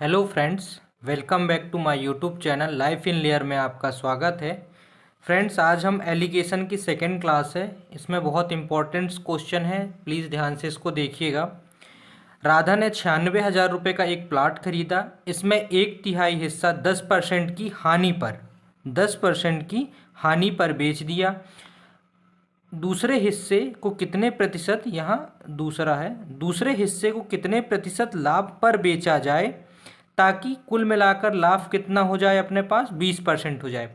Hello friends, welcome back to my YouTube channel life in layer में आपका स्वागत है। फ्रेंड्स, आज हम एलिगेशन की सेकेंड क्लास है। इसमें बहुत इंपॉर्टेंट क्वेश्चन है, प्लीज़ ध्यान से इसको देखिएगा। राधा ने 96,000 रुपये का एक प्लाट खरीदा। इसमें 1/3 हिस्सा 10% की हानि पर 10% की हानि पर बेच दिया। दूसरे हिस्से को कितने प्रतिशत, यहाँ दूसरा है, दूसरे हिस्से को कितने प्रतिशत लाभ पर बेचा जाए ताकि कुल मिलाकर लाभ कितना हो जाए, अपने पास 20% हो जाए।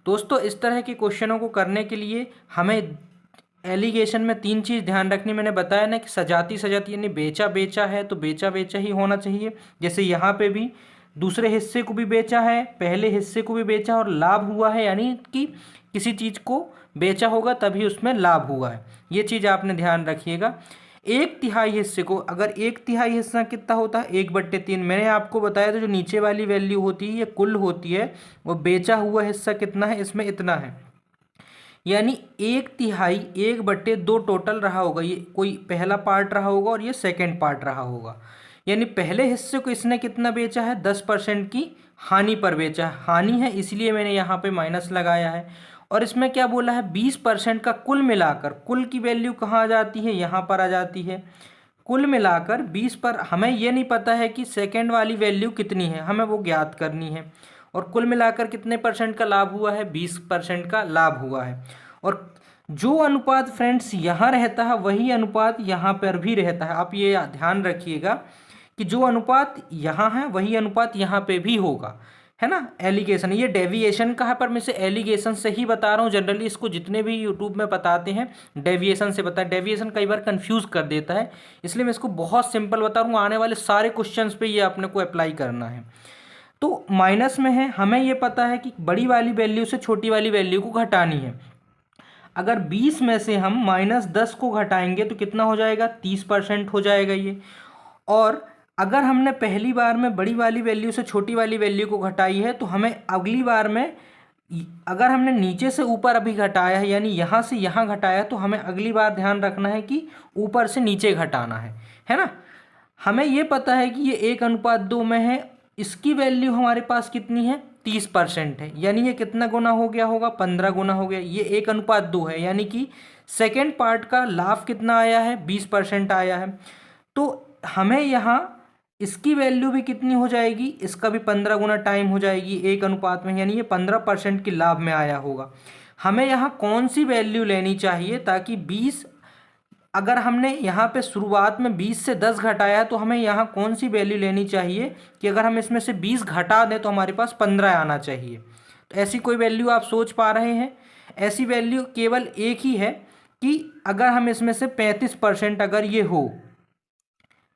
दोस्तों, इस तरह के क्वेश्चनों को करने के लिए हमें एलिगेशन में 3 चीज़ ध्यान रखनी। मैंने बताया ना कि सजाती सजाती यानी बेचा बेचा है तो बेचा बेचा ही होना चाहिए। जैसे यहाँ पे भी दूसरे हिस्से को भी बेचा है, पहले हिस्से को भी बेचा और लाभ हुआ है, यानी कि किसी चीज़ को बेचा होगा तभी उसमें लाभ हुआ है। ये चीज़ आपने ध्यान रखिएगा। 1/3 हिस्से को, अगर 1/3 हिस्सा कितना होता है, 1/3। मैंने आपको बताया था जो नीचे वाली वैल्यू होती है ये कुल होती है, वो बेचा हुआ हिस्सा कितना है, इसमें इतना है, यानी 1/3 1/2 टोटल रहा होगा। ये कोई पहला पार्ट रहा होगा और ये सेकेंड पार्ट रहा होगा। यानी पहले हिस्से को इसने कितना बेचा है, 10% की हानि पर बेचा है। हानि है इसलिए मैंने यहाँ पे माइनस लगाया है। और इसमें क्या बोला है, 20% का कुल मिलाकर, कुल की वैल्यू कहाँ आ जाती है, यहाँ पर आ जाती है। कुल मिलाकर 20 पर, हमें ये नहीं पता है कि सेकेंड वाली वैल्यू कितनी है, हमें वो ज्ञात करनी है। और कुल मिलाकर कितने परसेंट का लाभ हुआ है, 20% का लाभ हुआ है। और जो अनुपात फ्रेंड्स यहाँ रहता है वही अनुपात यहाँ पर भी रहता है। आप ये ध्यान रखिएगा कि जो अनुपात यहाँ है वही अनुपात यहाँ पे भी होगा, है ना। एलिगेशन, ये डेविएशन का है पर मैं इसे एलिगेशन से ही बता रहा हूँ। जनरली इसको जितने भी यूट्यूब में बताते हैं डेविएशन से बताए। डेविएशन कई बार कंफ्यूज कर देता है, इसलिए मैं इसको बहुत सिंपल बता रहा हूँ। आने वाले सारे क्वेश्चंस पे ये अपने को अप्लाई करना है। तो माइनस में है, हमें ये पता है कि बड़ी वाली वैल्यू से छोटी वाली वैल्यू को घटानी है। अगर 20 में से हम -10 को घटाएंगे तो कितना हो जाएगा, 30% हो जाएगा ये। और अगर हमने पहली बार में बड़ी वाली वैल्यू से छोटी वाली वैल्यू को घटाई है तो हमें अगली बार में, अगर हमने नीचे से ऊपर अभी घटाया है यानी यहाँ से यहाँ घटाया, तो हमें अगली बार ध्यान रखना है कि ऊपर से नीचे घटाना है ना। हमें ये पता है कि ये 1:2 में है। इसकी वैल्यू हमारे पास कितनी है, 30% है, यानी ये कितना गुना हो गया होगा, 15 गुना हो गया। ये 1:2 है, यानी कि सेकेंड पार्ट का लाभ कितना आया है, 20% आया है। तो हमें यहाँ इसकी वैल्यू भी कितनी हो जाएगी, इसका भी 15 गुना टाइम हो जाएगी 1 अनुपात में, यानी ये 15% की लाभ में आया होगा। हमें यहाँ कौन सी वैल्यू लेनी चाहिए ताकि 20, अगर हमने यहाँ पे शुरुआत में 20 से 10 घटाया तो हमें यहाँ कौन सी वैल्यू लेनी चाहिए कि अगर हम इसमें से 20 घटा दें तो हमारे पास 15 आना चाहिए। तो ऐसी कोई वैल्यू आप सोच पा रहे हैं? ऐसी वैल्यू केवल एक ही है कि अगर हम इसमें से 35%, अगर ये हो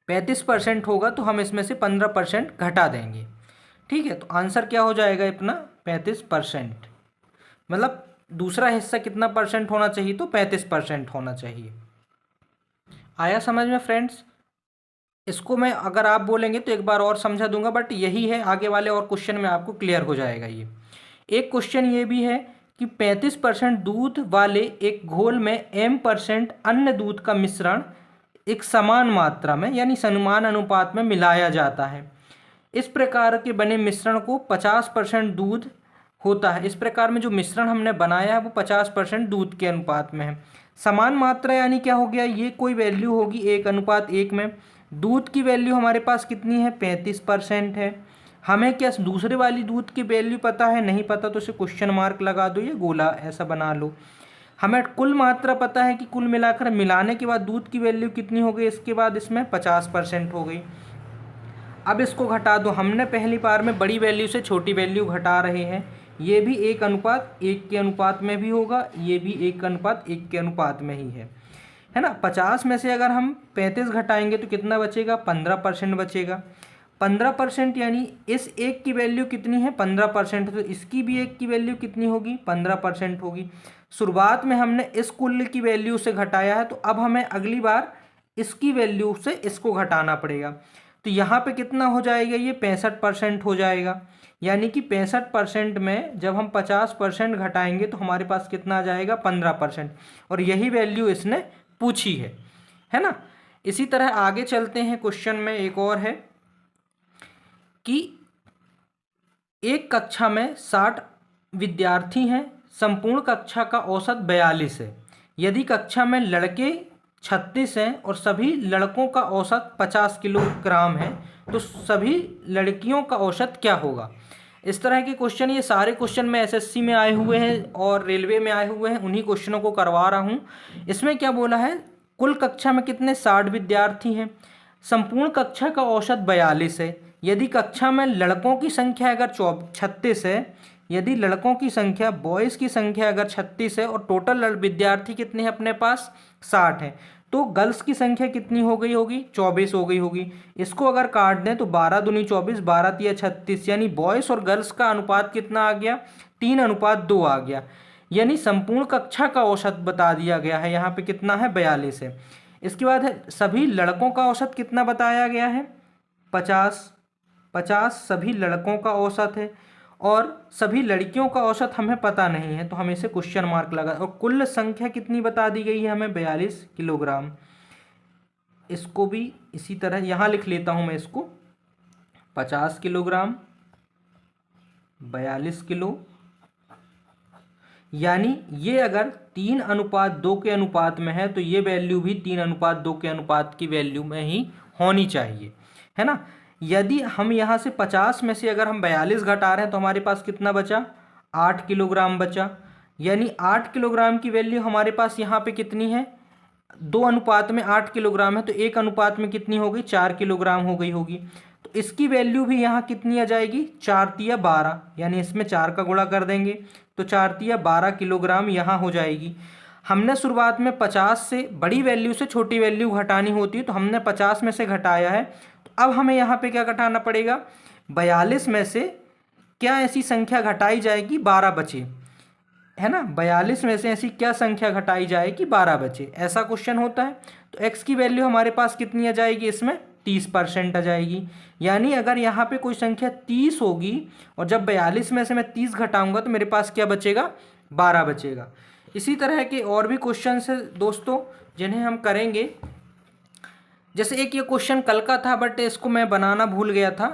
35% होगा तो हम इसमें से 15% घटा देंगे। ठीक है, तो आंसर क्या हो जाएगा अपना, 35%। मतलब दूसरा हिस्सा कितना परसेंट होना चाहिए, तो 35% होना चाहिए। आया समझ में फ्रेंड्स? इसको मैं, अगर आप बोलेंगे तो एक बार और समझा दूंगा, बट यही है, आगे वाले और क्वेश्चन में आपको क्लियर हो जाएगा ये। एक क्वेश्चन ये भी है कि 35% दूध वाले एक घोल में m% अन्य दूध का मिश्रण एक समान मात्रा में यानी समान अनुपात में मिलाया जाता है। इस प्रकार के बने मिश्रण को 50% दूध होता है। इस प्रकार में जो मिश्रण हमने बनाया है वो 50% दूध के अनुपात में है। समान मात्रा यानी क्या हो गया, ये कोई वैल्यू होगी 1:1 में। दूध की वैल्यू हमारे पास कितनी है, 35% है। हमें क्या दूसरे वाली दूध की वैल्यू पता है, नहीं पता तो इसे क्वेश्चन मार्क लगा दो, ये गोला ऐसा बना लो। हमें कुल मात्रा पता है कि कुल मिलाकर मिलाने के बाद दूध की वैल्यू कितनी हो गई, इसके बाद इसमें 50% हो गई। अब इसको घटा दो, हमने पहली बार में बड़ी वैल्यू से छोटी वैल्यू घटा रहे हैं। ये भी 1:1 के अनुपात में भी होगा, ये भी 1:1 के अनुपात में ही है ना। 50 में से अगर हम 35 घटाएंगे तो कितना बचेगा, 15% बचेगा। 15% यानी इस एक की वैल्यू कितनी है, 15%, तो इसकी भी एक की वैल्यू कितनी होगी, 15% होगी। शुरुआत में हमने इस कुल की वैल्यू से घटाया है तो अब हमें अगली बार इसकी वैल्यू से इसको घटाना पड़ेगा। तो यहाँ पे कितना हो जाएगा, ये 65% हो जाएगा। यानी कि 65% में जब हम 50% घटाएंगे तो हमारे पास कितना आ जाएगा, 15%। और यही वैल्यू इसने पूछी है ना। इसी तरह आगे चलते हैं, क्वेश्चन में एक और है कि एक कक्षा में 60 विद्यार्थी हैं, संपूर्ण कक्षा का औसत 42 है। यदि कक्षा में लड़के 36 हैं और सभी लड़कों का औसत 50 किलोग्राम है, तो सभी लड़कियों का औसत क्या होगा। इस तरह के क्वेश्चन, ये सारे क्वेश्चन में एसएससी में आए हुए हैं और रेलवे में आए हुए हैं, उन्हीं क्वेश्चनों को करवा रहा हूँ। इसमें क्या बोला है, कुल कक्षा में कितने 60 विद्यार्थी हैं, संपूर्ण कक्षा का औसत 42 है। यदि कक्षा में लड़कों की संख्या अगर 36 है, यदि लड़कों की संख्या बॉयज़ की संख्या अगर 36 है और टोटल विद्यार्थी कितने हैं अपने पास 60 हैं, तो गर्ल्स की संख्या कितनी हो गई होगी, 24 हो गई होगी। इसको अगर काट दें तो 12 दूनी 24, 12 तिया 36, यानी बॉयज़ और गर्ल्स का अनुपात कितना आ गया, 3:2 आ गया। यानी संपूर्ण कक्षा का औसत बता दिया गया है, यहाँ पे कितना है, 42 है। इसके बाद है सभी लड़कों का औसत कितना बताया गया है, 50 सभी लड़कों का औसत है, और सभी लड़कियों का औसत हमें पता नहीं है, तो हम इसे क्वेश्चन मार्क लगा। और कुल संख्या कितनी बता दी गई है हमें, 42 किलोग्राम। इसको भी इसी तरह यहाँ लिख लेता हूँ मैं इसको, 50 किलोग्राम 42 किलो, यानी ये अगर 3:2 के अनुपात में है तो ये वैल्यू भी 3:2 के अनुपात की वैल्यू में ही होनी चाहिए, है ना। यदि हम यहाँ से 50 में से अगर हम 42 घटा रहे हैं तो हमारे पास कितना बचा, 8 किलोग्राम बचा। यानी 8 किलोग्राम की वैल्यू हमारे पास यहाँ पे कितनी है, 2 अनुपात में 8 किलोग्राम है, तो 1 अनुपात में कितनी हो गई, 4 किलोग्राम हो गई होगी। तो इसकी वैल्यू भी यहाँ कितनी आ जाएगी, 4 तिया 12, यानी इसमें 4 का गुणा कर देंगे तो 4 तिया 12 किलोग्राम यहाँ हो जाएगी। हमने शुरुआत में 50 से बड़ी वैल्यू से छोटी वैल्यू घटानी होती है, तो हमने 50 में से घटाया है। तो अब हमें यहाँ पे क्या घटाना पड़ेगा, 42 में से क्या ऐसी संख्या घटाई जाएगी, 12 बचे, है ना। 42 में से ऐसी क्या संख्या घटाई जाए कि 12 बचे, ऐसा क्वेश्चन होता है। तो x की वैल्यू हमारे पास कितनी आ जाएगी, इसमें 30% आ जाएगी। यानी अगर यहाँ पे कोई संख्या 30 होगी और जब 42 में से मैं 30 घटाऊंगा तो मेरे पास क्या बचेगा, 12 बचेगा। इसी तरह के और भी क्वेश्चन है दोस्तों जिन्हें हम करेंगे। जैसे एक ये क्वेश्चन कल का था बट इसको मैं बनाना भूल गया था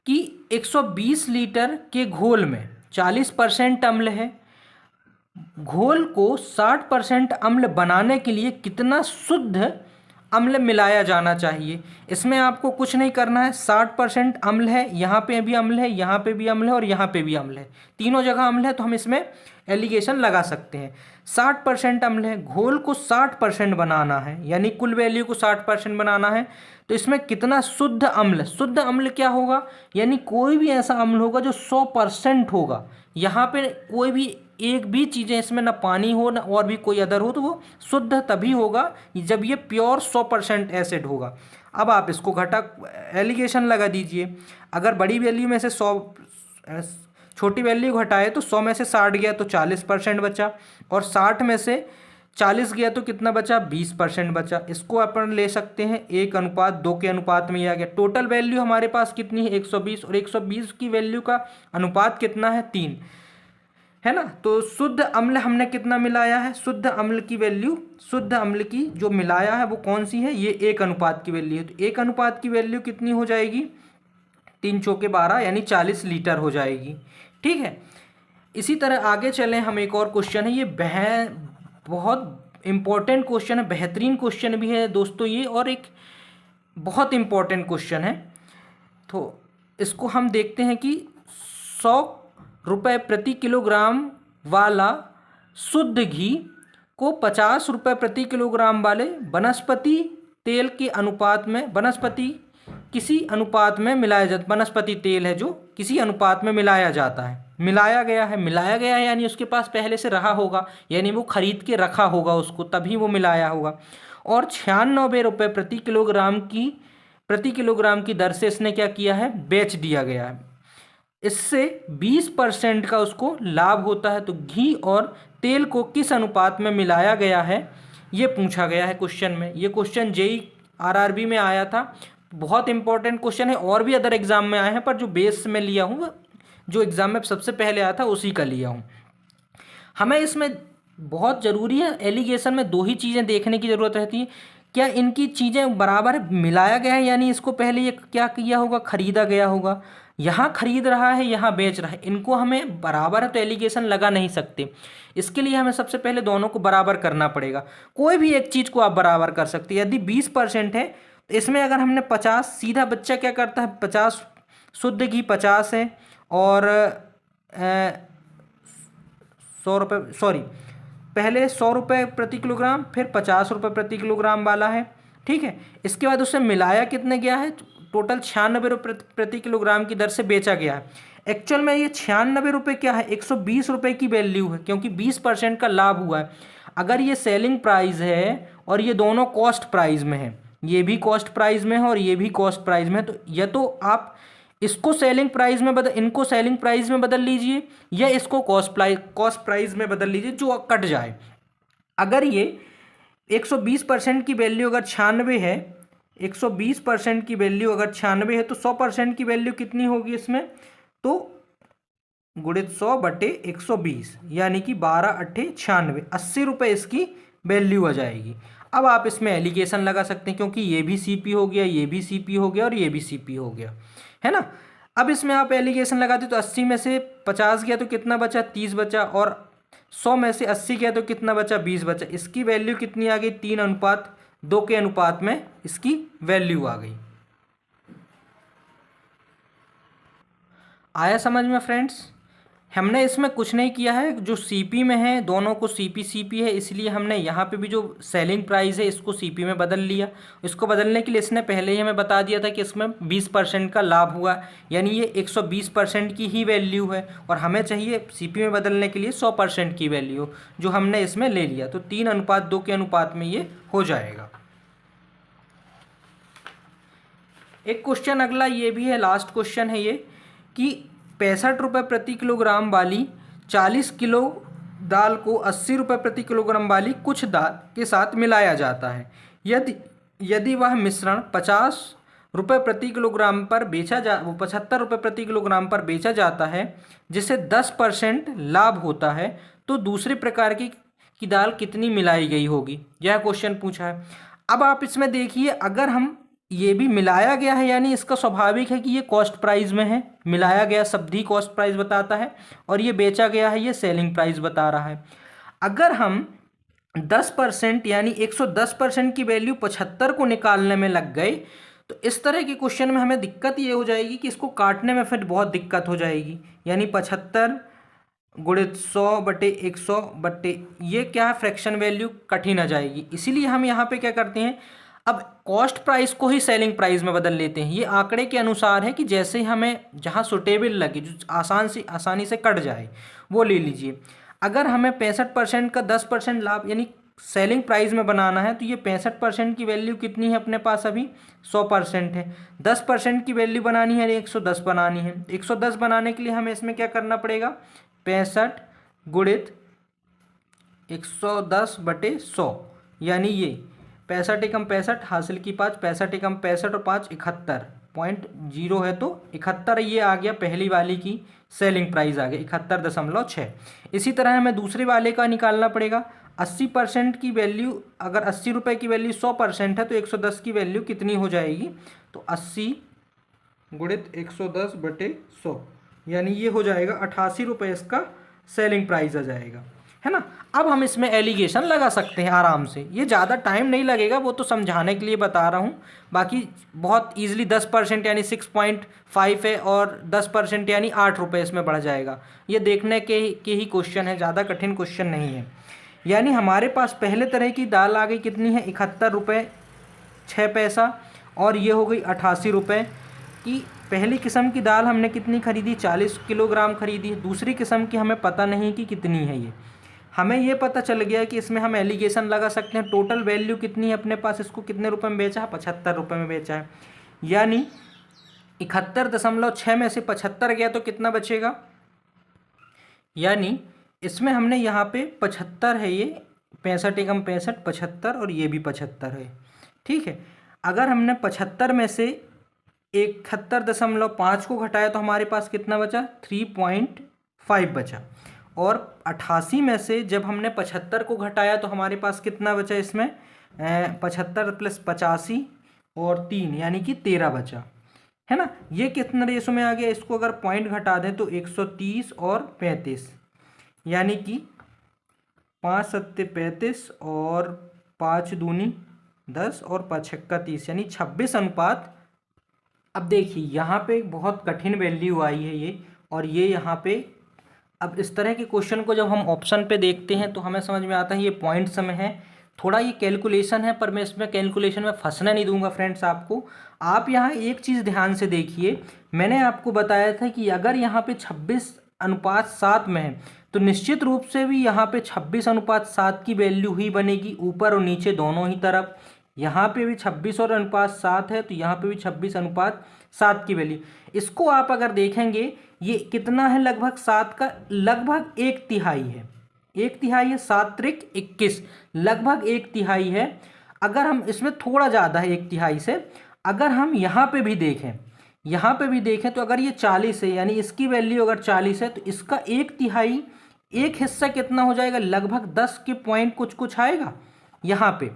कि 120 लीटर के घोल में 40% अम्ल है, घोल को 60% अम्ल बनाने के लिए कितना शुद्ध अम्ल मिलाया जाना चाहिए। इसमें आपको कुछ नहीं करना है, 60% अम्ल है, यहाँ पे भी अम्ल है, यहाँ पे भी अम्ल है और यहाँ पे भी अम्ल है, तीनों जगह अम्ल है, तो हम इसमें एलिगेशन लगा सकते हैं। 60% अम्ल है, घोल को 60% बनाना है, यानी कुल वैल्यू को 60% बनाना है, तो इसमें कितना शुद्ध अम्ल, शुद्ध अम्ल क्या होगा, यानी कोई भी ऐसा अम्ल होगा जो 100% होगा। यहाँ पे कोई भी एक भी चीज़ें इसमें ना पानी हो ना और भी कोई अदर हो, तो वो शुद्ध तभी होगा जब ये प्योर 100% एसिड होगा। अब आप इसको घटा एलिगेशन लगा दीजिए। अगर बड़ी वैल्यू में से 100, छोटी वैल्यू घटाए तो 100 में से 60 गया तो 40% बचा, और 60 में से 40 गया तो कितना बचा, 20% बचा। इसको अपन ले सकते हैं 1:2 के अनुपात में, ये आ गया। टोटल वैल्यू हमारे पास कितनी है, 120, और 120 की वैल्यू का अनुपात कितना है, 3, है ना। तो शुद्ध अम्ल हमने कितना मिलाया है, शुद्ध अम्ल की वैल्यू, शुद्ध अम्ल की जो मिलाया है वो कौन सी है, ये 1 अनुपात की वैल्यू है। तो 1 अनुपात की वैल्यू कितनी हो जाएगी, 3 चौके 12, यानी 40 लीटर हो जाएगी, ठीक है। इसी तरह आगे चलें, हम एक और क्वेश्चन है, ये बहुत इम्पोर्टेंट क्वेश्चन है, बेहतरीन क्वेश्चन भी है दोस्तों ये, और एक बहुत इम्पोर्टेंट क्वेश्चन है। तो इसको हम देखते हैं कि 100 रुपये प्रति किलोग्राम वाला शुद्ध घी को 50 रुपये प्रति किलोग्राम वाले वनस्पति तेल के अनुपात में, वनस्पति किसी अनुपात में मिलाया जाता, वनस्पति तेल है जो किसी अनुपात में मिलाया जाता है, मिलाया गया है यानी उसके पास पहले से रहा होगा, यानी वो खरीद के रखा होगा उसको, तभी वो मिलाया होगा। और 96 रुपये प्रति किलोग्राम की दर से इसने क्या किया है, बेच दिया गया है। इससे 20% का उसको लाभ होता है। तो घी और तेल को किस अनुपात में मिलाया गया है, ये पूछा गया है क्वेश्चन में। ये क्वेश्चन जेईई आरआरबी में आया था, बहुत इंपॉर्टेंट क्वेश्चन है, और भी अदर एग्जाम में आए हैं, पर जो बेस में लिया हूँ, जो एग्जाम में सबसे पहले आया था उसी का लिया हूँ। हमें इसमें बहुत ज़रूरी है, एलिगेशन में 2 ही चीज़ें देखने की ज़रूरत रहती है, क्या इनकी चीज़ें बराबर मिलाया गया है, यानी इसको पहले ये क्या किया होगा, ख़रीदा गया होगा, यहाँ खरीद रहा है, यहाँ बेच रहा है, इनको हमें बराबर है तो एलिगेशन लगा नहीं सकते। इसके लिए हमें सबसे पहले दोनों को बराबर करना पड़ेगा। कोई भी एक चीज़ को आप बराबर कर सकते हैं। यदि 20% है तो इसमें अगर हमने 50, सीधा बच्चा क्या करता है, 50 शुद्ध घी 50 है और 100 रुपये, सॉरी, पहले 100 रुपये प्रति किलोग्राम, फिर 50 रुपये प्रति किलोग्राम वाला है। ठीक है, इसके बाद उससे मिलाया कितने गया है, टोटल 96 रुपये प्रति किलोग्राम की दर से बेचा गया है। एक्चुअल में ये 96 रुपये क्या है, 120 रुपये की वैल्यू है, क्योंकि 20% का लाभ हुआ है। अगर ये सेलिंग प्राइस है और ये दोनों कॉस्ट प्राइस में है, ये भी कॉस्ट प्राइस में है और ये भी कॉस्ट प्राइस में है, तो या तो आप इसको सेलिंग प्राइस में बदल, इनको सेलिंग प्राइस में बदल लीजिए या इसको कॉस्ट प्राइस में बदल लीजिए, जो कट जाए। अगर ये 120% की वैल्यू अगर 96 है, 120% की वैल्यू अगर 96 है तो 100% की वैल्यू कितनी होगी इसमें, तो गुणित 100/120, यानी कि 12 × 8 = 96, 80 रुपये इसकी वैल्यू आ जाएगी। अब आप इसमें एलिगेशन लगा सकते हैं, क्योंकि ये भी सीपी हो गया, ये भी सीपी हो गया और ये भी सीपी हो गया, है ना। अब इसमें आप एलिगेशन लगाते तो 80 में से 50 गया तो कितना बचा, 30 बचा, और 100 में से 80 गया तो कितना बचा, 20 बचा। इसकी वैल्यू कितनी आ गई, 3:2 के अनुपात में इसकी वैल्यू आ गई। आया समझ में फ्रेंड्स। हमने इसमें कुछ नहीं किया है, जो सीपी में है दोनों को सीपी है, इसलिए हमने यहाँ पे भी जो सेलिंग प्राइस है इसको सीपी में बदल लिया। इसको बदलने के लिए इसने पहले ही हमें बता दिया था कि इसमें 20% का लाभ हुआ, यानी ये 120% की ही वैल्यू है, और हमें चाहिए सीपी में बदलने के लिए 100% की वैल्यू, जो हमने इसमें ले लिया। तो 3:2 के अनुपात में ये हो जाएगा। एक क्वेश्चन अगला ये भी है, लास्ट क्वेश्चन है ये, कि 65 रुपये प्रति किलोग्राम वाली 40 किलो दाल को 80 रुपये प्रति किलोग्राम वाली कुछ दाल के साथ मिलाया जाता है। यदि वह मिश्रण 50 रुपये प्रति किलोग्राम पर बेचा जा, वो 75 रुपये प्रति किलोग्राम पर बेचा जाता है, जिससे 10% लाभ होता है, तो दूसरे प्रकार की दाल कितनी मिलाई गई होगी, यह क्वेश्चन पूछा है। अब आप इसमें देखिए, अगर हम ये भी मिलाया गया है, यानी इसका स्वाभाविक है कि ये कॉस्ट प्राइस में है, मिलाया गया शब्द ही कॉस्ट प्राइस बताता है, और ये बेचा गया है ये सेलिंग प्राइस बता रहा है। अगर हम 10% यानी 110% की वैल्यू 75 को निकालने में लग गए, तो इस तरह के क्वेश्चन में हमें दिक्कत ये हो जाएगी कि इसको काटने में फिर बहुत दिक्कत हो जाएगी, यानी 75 गुणित 100/100 ये क्या है, फ्रैक्शन वैल्यू कठिन आ जाएगी। इसीलिए हम यहाँ पे क्या करते हैं, अब कॉस्ट प्राइस को ही सेलिंग प्राइस में बदल लेते हैं। ये आंकड़े के अनुसार है कि जैसे हमें जहाँ सुटेबल लगे, जो आसानी से कट जाए, वो ले लीजिए। अगर हमें 65% का 10% लाभ यानी सेलिंग प्राइस में बनाना है, तो ये 65% की वैल्यु कितनी है अपने पास, अभी 100% है। 10% की वैल्यू बनानी है, 110 बनानी है। 110 बनाने के लिए हमें इसमें क्या करना पड़ेगा, 65 गुणित 110/100, यानी ये 65 एकम 65 हासिल की 5, 65 एकम 65 और 5 71.0 है, तो 71 ये आ गया, पहली वाली की सेलिंग प्राइस आ गई 71.6। इसी तरह हमें दूसरे वाले का निकालना पड़ेगा। 80% की वैल्यू, अगर 80 रुपये की वैल्यू 100% है तो 110 की वैल्यू कितनी हो जाएगी, तो 80 गुणित 110/100, यानी ये हो जाएगा 88 रुपये इसका सेलिंग प्राइस आ जाएगा, है ना। अब हम इसमें एलिगेशन लगा सकते हैं आराम से, ये ज़्यादा टाइम नहीं लगेगा, वो तो समझाने के लिए बता रहा हूँ। बाकी बहुत इजीली 10% यानी 6.5 है, और 10% यानी 8 रुपये इसमें बढ़ जाएगा। ये देखने के ही क्वेश्चन है, ज़्यादा कठिन क्वेश्चन नहीं है। यानी हमारे पास पहले तरह की दाल आ गई, कितनी है, 71 रुपये 6 पैसा, और ये हो गई 88 रुपये की। पहली किस्म की दाल हमने कितनी खरीदी, 40 किलोग्राम खरीदी। दूसरी किस्म की हमें पता नहीं कि कितनी है, ये हमें ये पता चल गया कि इसमें हम एलिगेशन लगा सकते हैं। टोटल वैल्यू कितनी है अपने पास, इसको कितने रुपए में बेचा है, 75 रुपये में बेचा है, यानी 71.6 में से 75 गया तो कितना बचेगा, यानी इसमें हमने यहाँ पे 75 है, ये 65 एकम 65 75, और ये भी 75 है, ठीक है। अगर हमने 75 में से 71.5 को घटाया तो हमारे पास कितना बचा, 3.5 बचा। और 88 में से जब हमने 75 को घटाया तो हमारे पास कितना बचा, इसमें 75 + 85 और 3 यानी कि 13 बचा। है ना। ये कितने रेशो में आ गया, इसको अगर पॉइंट घटा दें तो 130 और 35, यानी कि 5 सत्ते 35 और 5 दूनी 10 और 5 छक्का 30, यानी 26 अनुपात। अब देखिए यहाँ पे एक बहुत कठिन वैल्यू आई है ये, और ये यहाँ पे अब इस तरह के क्वेश्चन को जब हम ऑप्शन पे देखते हैं तो हमें समझ में आता है ये पॉइंट्स में है, थोड़ा ये कैलकुलेशन है, पर मैं इसमें कैलकुलेशन में फंसना नहीं दूंगा फ्रेंड्स आपको। आप यहाँ एक चीज़ ध्यान से देखिए, मैंने आपको बताया था कि अगर यहाँ पे 26:7 में है तो निश्चित रूप से भी यहाँ पे 26:7 की वैल्यू ही बनेगी, ऊपर और नीचे दोनों ही तरफ। यहाँ पे भी 26 और अनुपात 7 है तो यहाँ पे भी 26:7 की वैल्यू। इसको आप अगर देखेंगे ये कितना है, लगभग 7 का लगभग 1/3 है, 1/3 है, 7 त्रिक 21, लगभग 1/3 है। अगर हम इसमें थोड़ा ज़्यादा है 1/3 से, अगर हम यहाँ पे भी देखें, यहाँ पे भी देखें तो अगर ये 40 है, यानी इसकी वैल्यू अगर 40 है तो इसका 1/3 एक हिस्सा कितना हो जाएगा, लगभग 10 के पॉइंट कुछ कुछ आएगा यहाँ पे।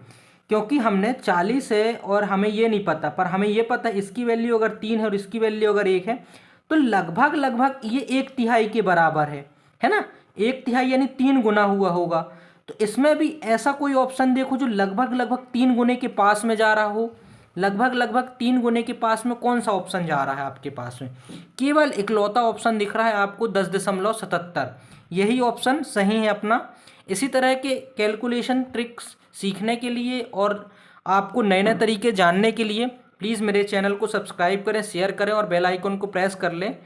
क्योंकि हमने 40 है और हमें ये नहीं पता, पर हमें ये पता इसकी वैल्यू अगर 3 है और इसकी वैल्यू अगर 1 है तो लगभग लगभग ये 1/3 के बराबर है ना। 1/3 यानी 3 गुना हुआ होगा। तो इसमें भी ऐसा कोई ऑप्शन देखो जो लगभग लगभग 3 गुने के पास में जा रहा हो। लगभग लगभग 3 गुने के पास में कौन सा ऑप्शन जा रहा है आपके पास में, केवल इकलौता ऑप्शन दिख रहा है आपको 10.77, यही ऑप्शन सही है अपना। इसी तरह के कैलकुलेशन ट्रिक्स सीखने के लिए और आपको नए नए तरीके जानने के लिए प्लीज़ मेरे चैनल को सब्सक्राइब करें, शेयर करें और बेल आइकन को प्रेस कर लें।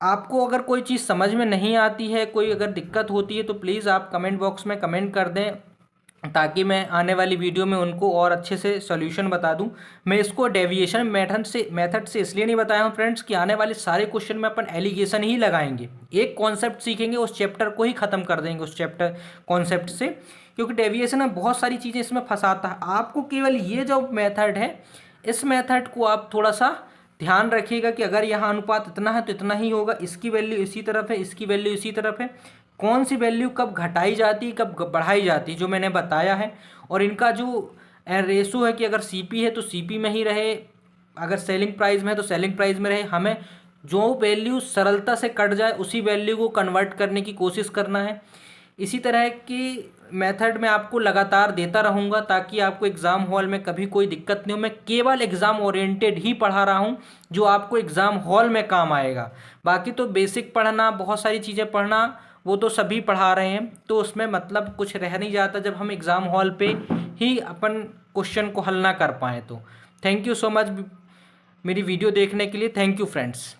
आपको अगर कोई चीज़ समझ में नहीं आती है, कोई अगर दिक्कत होती है तो प्लीज़ आप कमेंट बॉक्स में कमेंट कर दें, ताकि मैं आने वाली वीडियो में उनको और अच्छे से सॉल्यूशन बता दूं। मैं इसको डेविएशन मेथड से इसलिए नहीं बताया हूं फ्रेंड्स कि आने वाले सारे क्वेश्चन में अपन एलिगेशन ही लगाएंगे, एक कॉन्सेप्ट सीखेंगे, उस चैप्टर को ही ख़त्म कर देंगे उस चैप्टर कॉन्सेप्ट से, क्योंकि डेविएशन में बहुत सारी चीज़ें इसमें फंसाता है। आपको केवल ये जो मेथड है, इस मेथड को आप थोड़ा सा ध्यान रखिएगा कि अगर यहाँ अनुपात इतना है तो इतना ही होगा, इसकी वैल्यू इसी तरफ है, इसकी वैल्यू इसी तरफ है, कौन सी वैल्यू कब घटाई जाती है कब बढ़ाई जाती है, जो मैंने बताया है। और इनका जो रेशो है कि अगर सीपी है तो सीपी में ही रहे, अगर सेलिंग प्राइस में है तो सेलिंग प्राइस में रहे। हमें जो वैल्यू सरलता से कट जाए उसी वैल्यू को कन्वर्ट करने की कोशिश करना है। इसी तरह की मेथड में आपको लगातार देता रहूँगा ताकि आपको एग्ज़ाम हॉल में कभी कोई दिक्कत नहीं हो। मैं केवल एग्ज़ाम ओरिएंटेड ही पढ़ा रहा हूँ जो आपको एग्ज़ाम हॉल में काम आएगा। बाकी तो बेसिक पढ़ना, बहुत सारी चीज़ें पढ़ना, वो तो सभी पढ़ा रहे हैं, तो उसमें मतलब कुछ रह नहीं जाता जब हम एग्ज़ाम हॉल पे ही अपन क्वेश्चन को हल ना कर पाएँ तो। थैंक यू सो मच मेरी वीडियो देखने के लिए। Thank you friends.